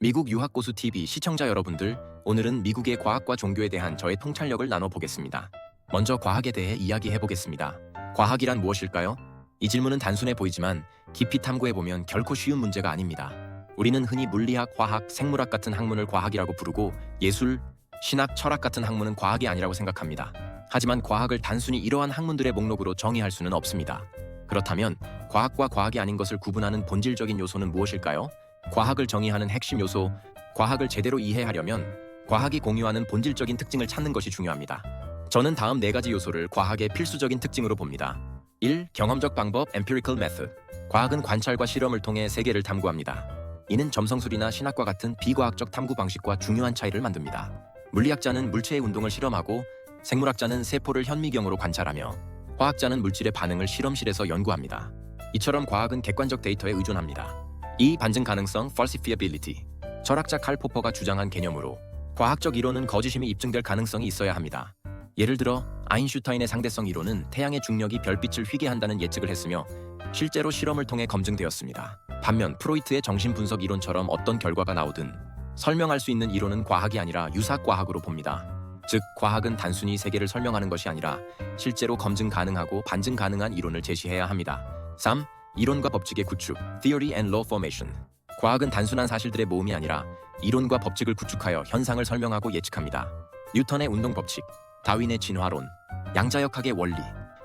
미국 유학고수 TV 시청자 여러분들, 오늘은 미국의 과학과 종교에 대한 저의 통찰력을 나눠보겠습니다. 먼저 과학에 대해 이야기해보겠습니다. 과학이란 무엇일까요? 이 질문은 단순해 보이지만 깊이 탐구해보면 결코 쉬운 문제가 아닙니다. 우리는 흔히 물리학, 화학, 생물학 같은 학문을 과학이라고 부르고 예술, 신학, 철학 같은 학문은 과학이 아니라고 생각합니다. 하지만 과학을 단순히 이러한 학문들의 목록으로 정의할 수는 없습니다. 그렇다면 과학과 과학이 아닌 것을 구분하는 본질적인 요소는 무엇일까요? 과학을 정의하는 핵심 요소, 과학을 제대로 이해하려면 과학이 공유하는 본질적인 특징을 찾는 것이 중요합니다. 저는 다음 4가지 요소를 과학의 필수적인 특징으로 봅니다. 1. 경험적 방법 (empirical method). 과학은 관찰과 실험을 통해 세계를 탐구합니다. 이는 점성술이나 신학과 같은 비과학적 탐구 방식과 중요한 차이를 만듭니다. 물리학자는 물체의 운동을 실험하고, 생물학자는 세포를 현미경으로 관찰하며, 화학자는 물질의 반응을 실험실에서 연구합니다. 이처럼 과학은 객관적 데이터에 의존합니다. 2. 반증 가능성 (falsifiability). 철학자 칼 포퍼가 주장한 개념으로 과학적 이론은 거짓임이 입증될 가능성이 있어야 합니다. 예를 들어 아인슈타인의 상대성 이론은 태양의 중력이 별빛을 휘게 한다는 예측을 했으며 실제로 실험을 통해 검증되었습니다. 반면 프로이트의 정신분석 이론처럼 어떤 결과가 나오든 설명할 수 있는 이론은 과학이 아니라 유사과학으로 봅니다. 즉, 과학은 단순히 세계를 설명하는 것이 아니라 실제로 검증 가능하고 반증 가능한 이론을 제시해야 합니다. 3. 이론과 법칙의 구축 (theory and law formation). 과학은 단순한 사실들의 모음이 아니라 이론과 법칙을 구축하여 현상을 설명하고 예측합니다. 뉴턴의 운동 법칙, 다윈의 진화론, 양자역학의 원리.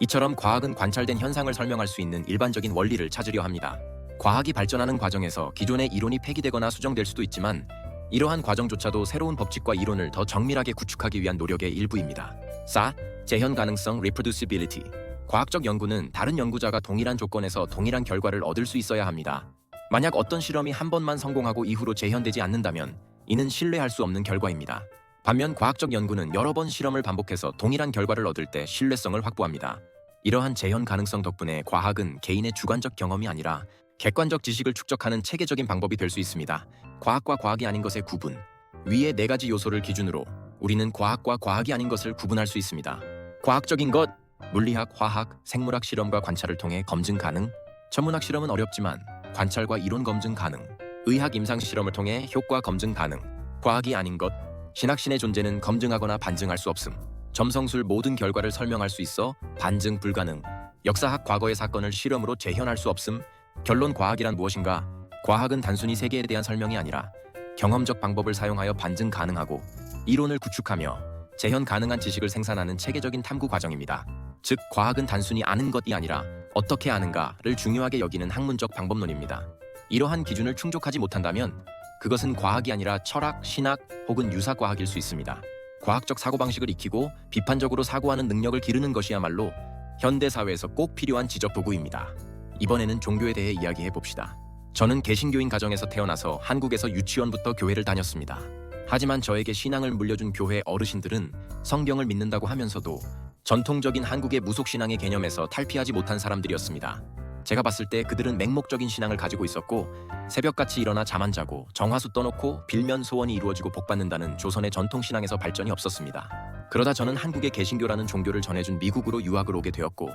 이처럼 과학은 관찰된 현상을 설명할 수 있는 일반적인 원리를 찾으려 합니다. 과학이 발전하는 과정에서 기존의 이론이 폐기되거나 수정될 수도 있지만 이러한 과정조차도 새로운 법칙과 이론을 더 정밀하게 구축하기 위한 노력의 일부입니다. 4. 재현 가능성 (reproducibility). 과학적 연구는 다른 연구자가 동일한 조건에서 동일한 결과를 얻을 수 있어야 합니다. 만약 어떤 실험이 한 번만 성공하고 이후로 재현되지 않는다면 이는 신뢰할 수 없는 결과입니다. 반면 과학적 연구는 여러 번 실험을 반복해서 동일한 결과를 얻을 때 신뢰성을 확보합니다. 이러한 재현 가능성 덕분에 과학은 개인의 주관적 경험이 아니라 객관적 지식을 축적하는 체계적인 방법이 될 수 있습니다. 과학과 과학이 아닌 것의 구분. 위의 4가지 요소를 기준으로 우리는 과학과 과학이 아닌 것을 구분할 수 있습니다. 과학적인 것, 물리학, 화학, 생물학 실험과 관찰을 통해 검증 가능. 천문학 실험은 어렵지만 관찰과 이론 검증 가능. 의학 임상 실험을 통해 효과 검증 가능. 과학이 아닌 것, 신학신의 존재는 검증하거나 반증할 수 없음. 점성술 모든 결과를 설명할 수 있어 반증 불가능. 역사학 과거의 사건을 실험으로 재현할 수 없음. 결론, 과학이란 무엇인가? 과학은 단순히 세계에 대한 설명이 아니라 경험적 방법을 사용하여 반증 가능하고 이론을 구축하며 재현 가능한 지식을 생산하는 체계적인 탐구 과정입니다. 즉, 과학은 단순히 아는 것이 아니라 어떻게 아는가를 중요하게 여기는 학문적 방법론입니다. 이러한 기준을 충족하지 못한다면 그것은 과학이 아니라 철학, 신학 혹은 유사과학일 수 있습니다. 과학적 사고방식을 익히고 비판적으로 사고하는 능력을 기르는 것이야말로 현대사회에서 꼭 필요한 지적도구입니다. 이번에는 종교에 대해 이야기해봅시다. 저는 개신교인 가정에서 태어나서 한국에서 유치원부터 교회를 다녔습니다. 하지만 저에게 신앙을 물려준 교회 어르신들은 성경을 믿는다고 하면서도 전통적인 한국의 무속신앙의 개념에서 탈피하지 못한 사람들이었습니다. 제가 봤을 때 그들은 맹목적인 신앙을 가지고 있었고 새벽같이 일어나 잠 안 자고 정화수 떠놓고 빌면 소원이 이루어지고 복받는다는 조선의 전통신앙에서 발전이 없었습니다. 그러다 저는 한국의 개신교라는 종교를 전해준 미국으로 유학을 오게 되었고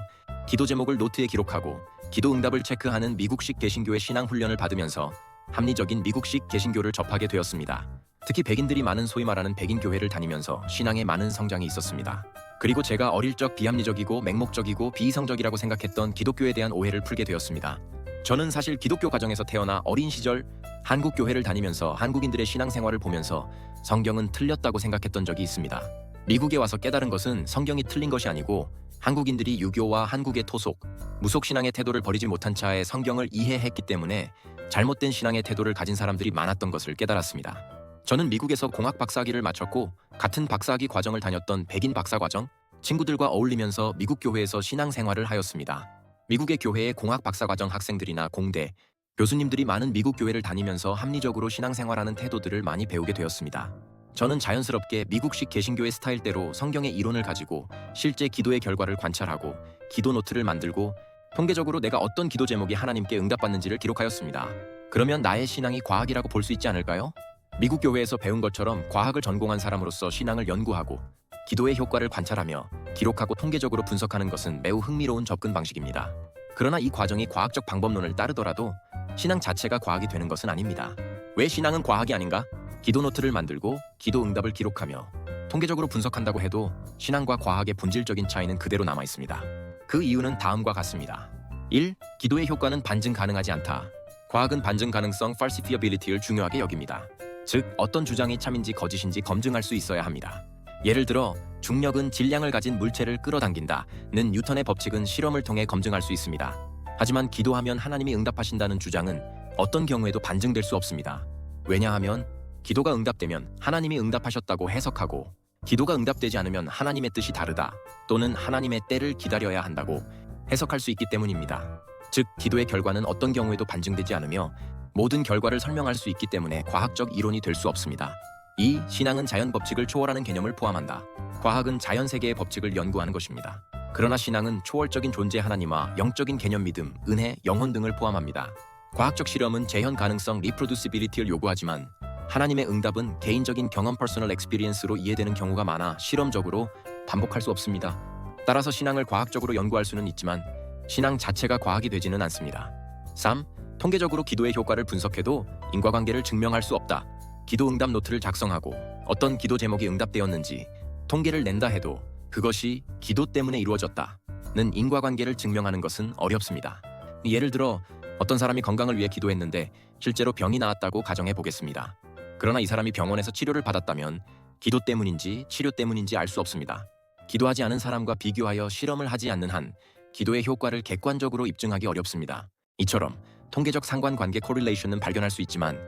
기도 제목을 노트에 기록하고 기도 응답을 체크하는 미국식 개신교의 신앙 훈련을 받으면서 합리적인 미국식 개신교를 접하게 되었습니다. 특히 백인들이 많은 소위 말하는 백인 교회를 다니면서 신앙에 많은 성장이 있었습니다. 그리고 제가 어릴 적 비합리적이고 맹목적이고 비이성적이라고 생각했던 기독교에 대한 오해를 풀게 되었습니다. 저는 사실 기독교 가정에서 태어나 어린 시절 한국 교회를 다니면서 한국인들의 신앙생활을 보면서 성경은 틀렸다고 생각했던 적이 있습니다. 미국에 와서 깨달은 것은 성경이 틀린 것이 아니고 한국인들이 유교와 한국의 토속, 무속신앙의 태도를 버리지 못한 차에 성경을 이해했기 때문에 잘못된 신앙의 태도를 가진 사람들이 많았던 것을 깨달았습니다. 저는 미국에서 공학 박사학위를 마쳤고 같은 박사학위 과정을 다녔던 백인 박사과정 친구들과 어울리면서 미국 교회에서 신앙생활을 하였습니다. 미국의 교회의 공학 박사과정 학생들이나 공대, 교수님들이 많은 미국 교회를 다니면서 합리적으로 신앙생활하는 태도들을 많이 배우게 되었습니다. 저는 자연스럽게 미국식 개신교의 스타일대로 성경의 이론을 가지고 실제 기도의 결과를 관찰하고 기도 노트를 만들고 통계적으로 내가 어떤 기도 제목이 하나님께 응답받는지를 기록하였습니다. 그러면 나의 신앙이 과학이라고 볼 수 있지 않을까요? 미국 교회에서 배운 것처럼 과학을 전공한 사람으로서 신앙을 연구하고 기도의 효과를 관찰하며 기록하고 통계적으로 분석하는 것은 매우 흥미로운 접근 방식입니다. 그러나 이 과정이 과학적 방법론을 따르더라도 신앙 자체가 과학이 되는 것은 아닙니다. 왜 신앙은 과학이 아닌가? 기도 노트를 만들고 기도 응답을 기록하며 통계적으로 분석한다고 해도 신앙과 과학의 본질적인 차이는 그대로 남아 있습니다. 그 이유는 다음과 같습니다. 1. 기도의 효과는 반증 가능하지 않다. 과학은 반증 가능성 falsifiability를 중요하게 여깁니다. 즉, 어떤 주장이 참인지 거짓인지 검증할 수 있어야 합니다. 예를 들어 중력은 질량을 가진 물체를 끌어당긴다는 뉴턴의 법칙은 실험을 통해 검증할 수 있습니다. 하지만 기도하면 하나님이 응답하신다는 주장은 어떤 경우에도 반증될 수 없습니다. 왜냐하면 기도가 응답되면 하나님이 응답하셨다고 해석하고 기도가 응답되지 않으면 하나님의 뜻이 다르다 또는 하나님의 때를 기다려야 한다고 해석할 수 있기 때문입니다. 즉, 기도의 결과는 어떤 경우에도 반증되지 않으며 모든 결과를 설명할 수 있기 때문에 과학적 이론이 될 수 없습니다. 2. 신앙은 자연 법칙을 초월하는 개념을 포함한다. 과학은 자연 세계의 법칙을 연구하는 것입니다. 그러나 신앙은 초월적인 존재 하나님과 영적인 개념 믿음, 은혜, 영혼 등을 포함합니다. 과학적 실험은 재현 가능성 (reproducibility를) 요구하지만 하나님의 응답은 개인적인 경험 (personal experience로) 이해되는 경우가 많아 실험적으로 반복할 수 없습니다. 따라서 신앙을 과학적으로 연구할 수는 있지만 신앙 자체가 과학이 되지는 않습니다. 3. 통계적으로 기도의 효과를 분석해도 인과관계를 증명할 수 없다. 기도 응답 노트를 작성하고 어떤 기도 제목이 응답되었는지 통계를 낸다 해도 그것이 기도 때문에 이루어졌다는 인과관계를 증명하는 것은 어렵습니다. 예를 들어 어떤 사람이 건강을 위해 기도했는데 실제로 병이 나았다고 가정해 보겠습니다. 그러나 이 사람이 병원에서 치료를 받았다면 기도 때문인지 치료 때문인지 알 수 없습니다. 기도하지 않은 사람과 비교하여 실험을 하지 않는 한 기도의 효과를 객관적으로 입증하기 어렵습니다. 이처럼 통계적 상관관계 (correlation은) 발견할 수 있지만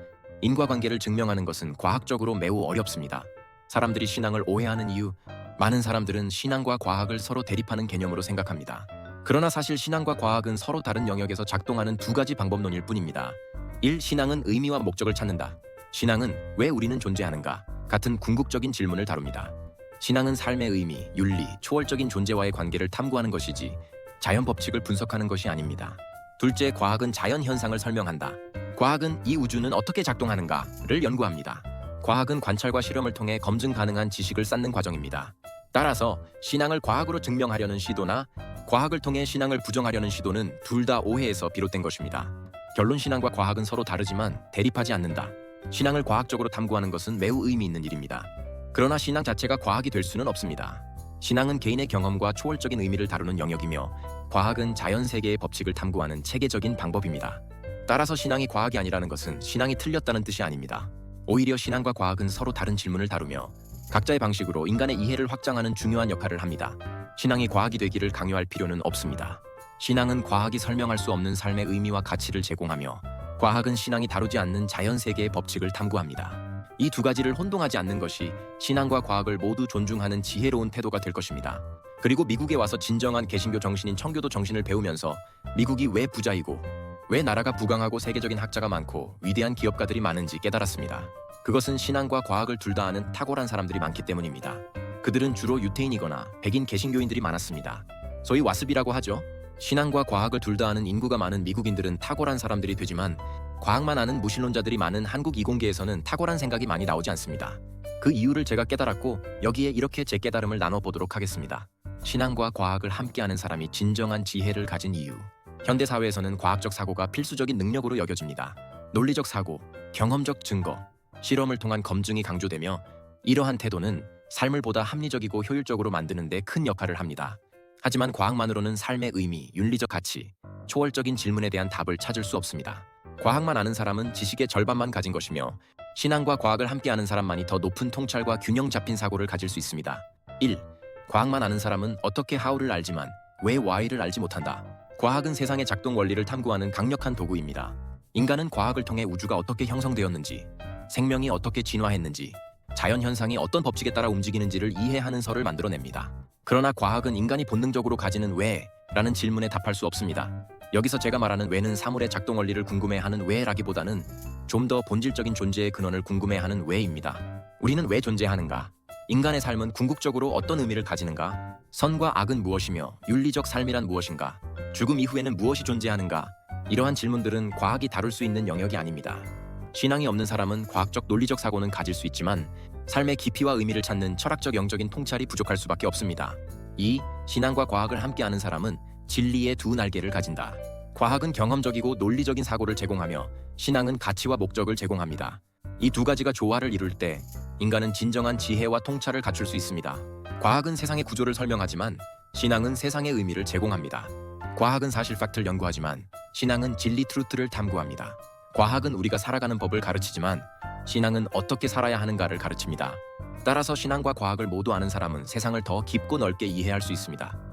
인과관계를 증명하는 것은 과학적으로 매우 어렵습니다. 사람들이 신앙을 오해하는 이유, 많은 사람들은 신앙과 과학을 서로 대립하는 개념으로 생각합니다. 그러나 사실 신앙과 과학은 서로 다른 영역에서 작동하는 두 가지 방법론일 뿐입니다. 1. 신앙은 의미와 목적을 찾는다. 신앙은 왜 우리는 존재하는가? 같은 궁극적인 질문을 다룹니다. 신앙은 삶의 의미, 윤리, 초월적인 존재와의 관계를 탐구하는 것이지 자연 법칙을 분석하는 것이 아닙니다. 둘째, 과학은 자연 현상을 설명한다. 과학은 이 우주는 어떻게 작동하는가를 연구합니다. 과학은 관찰과 실험을 통해 검증 가능한 지식을 쌓는 과정입니다. 따라서 신앙을 과학으로 증명하려는 시도나 과학을 통해 신앙을 부정하려는 시도는 둘 다 오해에서 비롯된 것입니다. 결론, 신앙과 과학은 서로 다르지만 대립하지 않는다. 신앙을 과학적으로 탐구하는 것은 매우 의미 있는 일입니다. 그러나 신앙 자체가 과학이 될 수는 없습니다. 신앙은 개인의 경험과 초월적인 의미를 다루는 영역이며 과학은 자연 세계의 법칙을 탐구하는 체계적인 방법입니다. 따라서 신앙이 과학이 아니라는 것은 신앙이 틀렸다는 뜻이 아닙니다. 오히려 신앙과 과학은 서로 다른 질문을 다루며 각자의 방식으로 인간의 이해를 확장하는 중요한 역할을 합니다. 신앙이 과학이 되기를 강요할 필요는 없습니다. 신앙은 과학이 설명할 수 없는 삶의 의미와 가치를 제공하며 과학은 신앙이 다루지 않는 자연 세계의 법칙을 탐구합니다. 이 두 가지를 혼동하지 않는 것이 신앙과 과학을 모두 존중하는 지혜로운 태도가 될 것입니다. 그리고 미국에 와서 진정한 개신교 정신인 청교도 정신을 배우면서 미국이 왜 부자이고 왜 나라가 부강하고 세계적인 학자가 많고 위대한 기업가들이 많은지 깨달았습니다. 그것은 신앙과 과학을 둘 다 아는 탁월한 사람들이 많기 때문입니다. 그들은 주로 유태인이거나 백인 개신교인들이 많았습니다. 소위 와스비라고 하죠. 신앙과 과학을 둘 다 아는 인구가 많은 미국인들은 탁월한 사람들이 되지만 과학만 아는 무신론자들이 많은 한국 이공계에서는 탁월한 생각이 많이 나오지 않습니다. 그 이유를 제가 깨달았고 여기에 이렇게 제 깨달음을 나눠보도록 하겠습니다. 신앙과 과학을 함께하는 사람이 진정한 지혜를 가진 이유. 현대사회에서는 과학적 사고가 필수적인 능력으로 여겨집니다. 논리적 사고, 경험적 증거, 실험을 통한 검증이 강조되며 이러한 태도는 삶을 보다 합리적이고 효율적으로 만드는 데 큰 역할을 합니다. 하지만 과학만으로는 삶의 의미, 윤리적 가치, 초월적인 질문에 대한 답을 찾을 수 없습니다. 과학만 아는 사람은 지식의 절반만 가진 것이며 신앙과 과학을 함께하는 사람만이 더 높은 통찰과 균형 잡힌 사고를 가질 수 있습니다. 1. 과학만 아는 사람은 어떻게 how를 알지만 왜 why를 알지 못한다. 과학은 세상의 작동 원리를 탐구하는 강력한 도구입니다. 인간은 과학을 통해 우주가 어떻게 형성되었는지, 생명이 어떻게 진화했는지, 자연현상이 어떤 법칙에 따라 움직이는지를 이해하는 설을 만들어냅니다. 그러나 과학은 인간이 본능적으로 가지는 왜? 라는 질문에 답할 수 없습니다. 여기서 제가 말하는 왜는 사물의 작동 원리를 궁금해하는 왜라기보다는 좀 더 본질적인 존재의 근원을 궁금해하는 왜입니다. 우리는 왜 존재하는가? 인간의 삶은 궁극적으로 어떤 의미를 가지는가? 선과 악은 무엇이며 윤리적 삶이란 무엇인가? 죽음 이후에는 무엇이 존재하는가? 이러한 질문들은 과학이 다룰 수 있는 영역이 아닙니다. 신앙이 없는 사람은 과학적 논리적 사고는 가질 수 있지만 삶의 깊이와 의미를 찾는 철학적 영적인 통찰이 부족할 수밖에 없습니다. 2. 신앙과 과학을 함께하는 사람은 진리의 두 날개를 가진다. 과학은 경험적이고 논리적인 사고를 제공하며 신앙은 가치와 목적을 제공합니다. 이 두 가지가 조화를 이룰 때 인간은 진정한 지혜와 통찰을 갖출 수 있습니다. 과학은 세상의 구조를 설명하지만 신앙은 세상의 의미를 제공합니다. 과학은 사실 팩트를 연구하지만 신앙은 진리 트루트를 탐구합니다. 과학은 우리가 살아가는 법을 가르치지만 신앙은 어떻게 살아야 하는가를 가르칩니다. 따라서 신앙과 과학을 모두 아는 사람은 세상을 더 깊고 넓게 이해할 수 있습니다.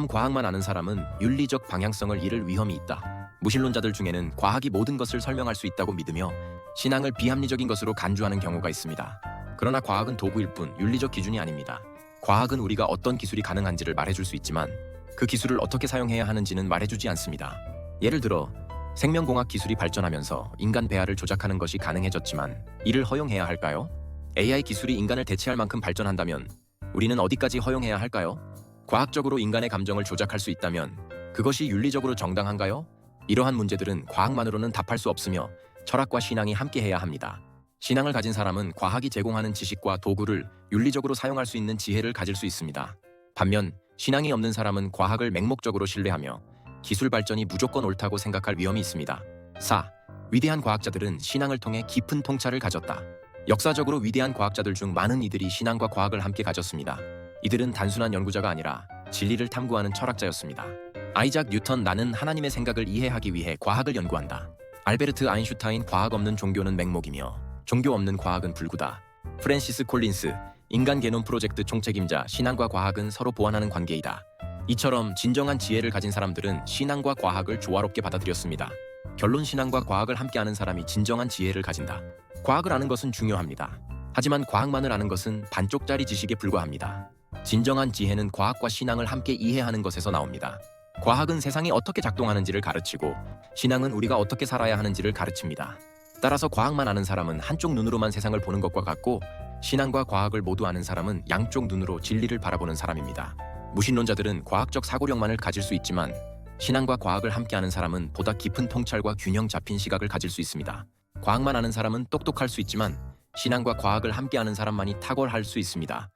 과학만 아는 사람은 윤리적 방향성을 잃을 위험이 있다. 무신론자들 중에는 과학이 모든 것을 설명할 수 있다고 믿으며 신앙을 비합리적인 것으로 간주하는 경우가 있습니다. 그러나 과학은 도구일 뿐 윤리적 기준이 아닙니다. 과학은 우리가 어떤 기술이 가능한지를 말해줄 수 있지만 그 기술을 어떻게 사용해야 하는지는 말해주지 않습니다. 예를 들어 생명공학 기술이 발전하면서 인간 배아를 조작하는 것이 가능해졌지만 이를 허용해야 할까요? AI 기술이 인간을 대체할 만큼 발전한다면 우리는 어디까지 허용해야 할까요? 과학적으로 인간의 감정을 조작할 수 있다면 그것이 윤리적으로 정당한가요? 이러한 문제들은 과학만으로는 답할 수 없으며 철학과 신앙이 함께해야 합니다. 신앙을 가진 사람은 과학이 제공하는 지식과 도구를 윤리적으로 사용할 수 있는 지혜를 가질 수 있습니다. 반면 신앙이 없는 사람은 과학을 맹목적으로 신뢰하며 기술 발전이 무조건 옳다고 생각할 위험이 있습니다. 4. 위대한 과학자들은 신앙을 통해 깊은 통찰을 가졌다. 역사적으로 위대한 과학자들 중 많은 이들이 신앙과 과학을 함께 가졌습니다. 이들은 단순한 연구자가 아니라 진리를 탐구하는 철학자였습니다. 아이작 뉴턴 나는 하나님의 생각을 이해하기 위해 과학을 연구한다. 알베르트 아인슈타인 과학 없는 종교는 맹목이며 종교 없는 과학은 불구다. 프랜시스 콜린스 인간 게놈 프로젝트 총책임자 신앙과 과학은 서로 보완하는 관계이다. 이처럼 진정한 지혜를 가진 사람들은 신앙과 과학을 조화롭게 받아들였습니다. 결론 신앙과 과학을 함께하는 사람이 진정한 지혜를 가진다. 과학을 아는 것은 중요합니다. 하지만 과학만을 아는 것은 반쪽짜리 지식에 불과합니다. 진정한 지혜는 과학과 신앙을 함께 이해하는 것에서 나옵니다. 과학은 세상이 어떻게 작동하는지를 가르치고 신앙은 우리가 어떻게 살아야 하는지를 가르칩니다. 따라서 과학만 아는 사람은 한쪽 눈으로만 세상을 보는 것과 같고 신앙과 과학을 모두 아는 사람은 양쪽 눈으로 진리를 바라보는 사람입니다. 무신론자들은 과학적 사고력만을 가질 수 있지만 신앙과 과학을 함께하는 사람은 보다 깊은 통찰과 균형 잡힌 시각을 가질 수 있습니다. 과학만 아는 사람은 똑똑할 수 있지만 신앙과 과학을 함께하는 사람만이 탁월할 수 있습니다.